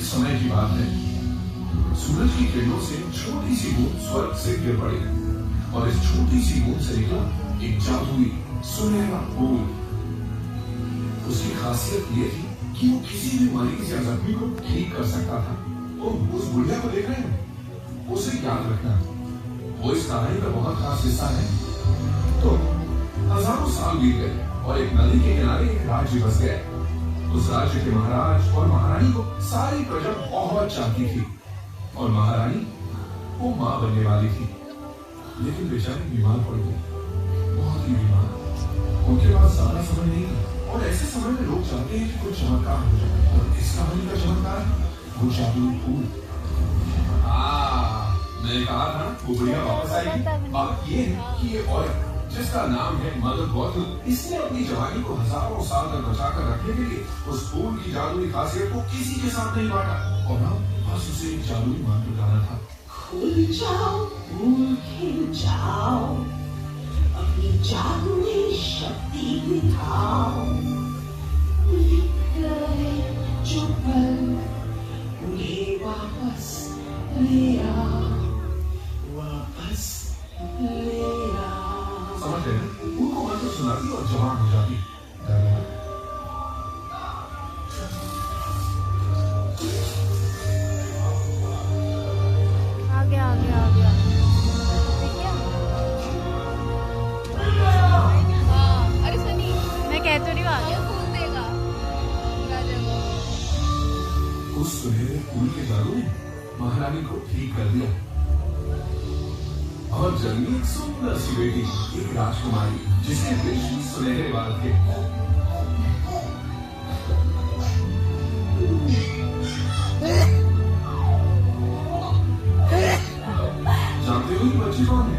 एक समय की बात है, सूरज की किरणों से छोटी सी बूंद स्वर्ग से गिर पड़ी और इस छोटी सी बूंद से निकला एक जादुई सुनहरा फूल। उसकी खासियत ये थी कि वो किसी भी मरीज या जख्मी को ठीक कर सकता था। तो उस बुढ़िया को देख रहे हैं, उसे याद रखना, वो इस कहानी का बहुत खास हिस्सा है। तो हजारों साल बीत गए और एक नदी के किनारे एक राज्य बस गया। उस राज्य के महाराज और महारानी को सारी प्रजा बहुत चाहती थी और महारानी वो मां बनने वाली थी, लेकिन बेचारी बीमार पड़ गई, बहुत ही बीमार। उनके पास ज्यादा समय नहीं था और ऐसे समय में लोग चाहते हैं कि कुछ चमत्कार हो जाए, और इस कहानी का चमत्कार वो जादुई फूल। मैंने कहा था वो बुढ़िया वापस आएगी। बात ये है कि ये औरत जिसका नाम है मदर बॉटल, इसने अपनी जवानी को हजारों साल तक बचाकर रखने के लिए उस फूल की जादुई खासियत को किसी के साथ नहीं बांटा और अब बस उसे एक जादुई मंत्र गाना था। खुल जाओ, फूल खिल जाओ, अपनी जादुई शक्ति दिखाओ। लिख गए जो पल उन्हें वापस ले आओ, वापस ले आओ। समझ रहे हैं? उनको मंत्र सुनाती और जवान हो जाती। आ गया हाँ, अरे सनी मैं कह तो रही हूँ आ गया। फूल देगा उस सुनहरे फूल के जादू ने महारानी को ठीक कर दिया और जन्मी एक सुंदर सी बेटी, एक राजकुमारी, जिसके रेशमी सुनहरे बाल थे। जानते हो ये बच्ची कौन है?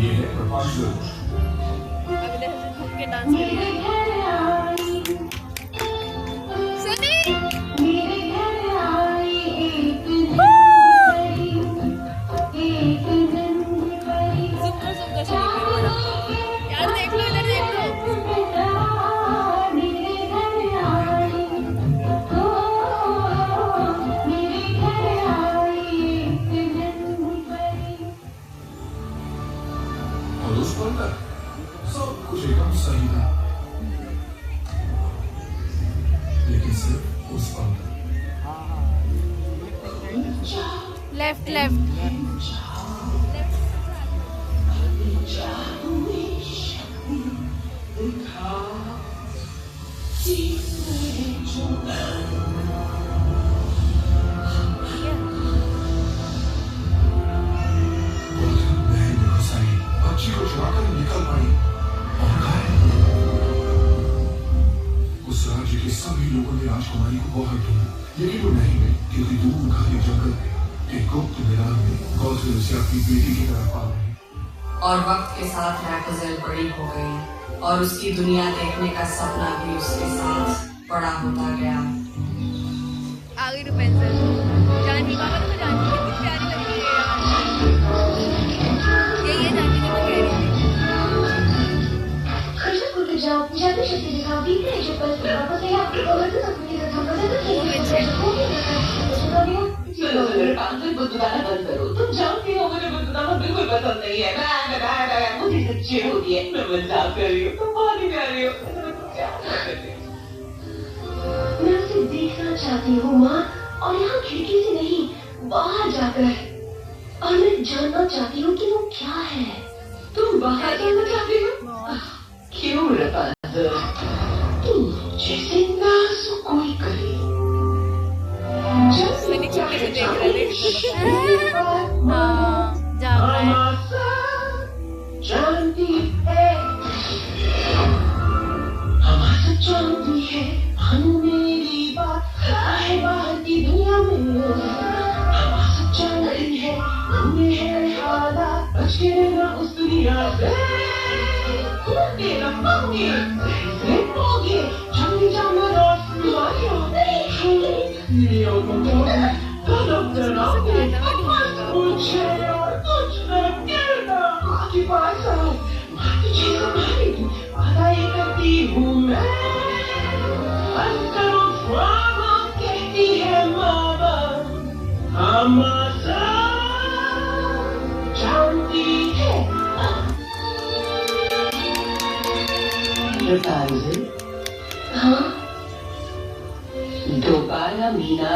ये है प्रपांशु। अगले हफ्ते घूम के डांस करेंगे। यार देख लो, इधर देख लो। और उस पल तक सब कुछ एकदम सही था, लेकिन सिर्फ उस पल तक। लेफ्ट लेफ्ट बच्ची को चुराकर निकल पड़ी और गायब। उस राज्य के सभी लोगों ने राजकुमारी को बहुत ढूंढा, लेकिन वो नहीं मिली, क्योंकि दूर घने जंगल में एक गुप्त मैदान में गौतम उसे अपनी बेटी की तरफ पा रही। और वक्त के साथ रैपज़ेल बड़ी हो गई और उसकी दुनिया देखने का सपना भी उसके साथ बड़ा होता गया। आ गई पेंसिल जानकी बाबा तो जानकी कितनी प्यारी लग रही है यार। यही है जानकी जो मैं कह रही थी। खर्च करके जाओ, जादू शक्ति दिखाओ, बीते हैं जो पल वापस आए आपको बोला तो अपनी रखा मजा तो ठीक है। चलो मेरे काम से बुद्धिमाना बंद करो। तुम जानती हो मुझे बुद्धिमाना बिल्कुल पसंद नहीं है। मुझे सच्ची होती है। मैं मजाक कर रही हूँ, तुम बहुत ही प्यारी हो। मैं उसे देखना चाहती हूँ माँ, और यहाँ खिड़की से नहीं, बाहर जाकर। और मैं जानना चाहती हूँ कि वो क्या है। तुम बाहर जाना चाहती हो? क्यों रपांजल? तुम जैसे नाजुक कोई करे। मैंने छोटे से देख रहे हाँ जाग रहा है। जानती है हमारा जानती है हम मेरी बात है बाहर की दुनिया में। हमारा जानती है हमें है हालात बच के रहना उस दुनिया से। तेरा मंगे मंगे जल्दी जाना रात दुआया नहीं और तलब कराओगे मुझे और कुछ न कहना। माँ के पास आओ, माँ तुझे संभालेगी, वादा ये करती हूँ मैं। अंतरों ड्रामा कहती है माँ। तमाशा जानती है। रतांजलि, हाँ दोबारा मीना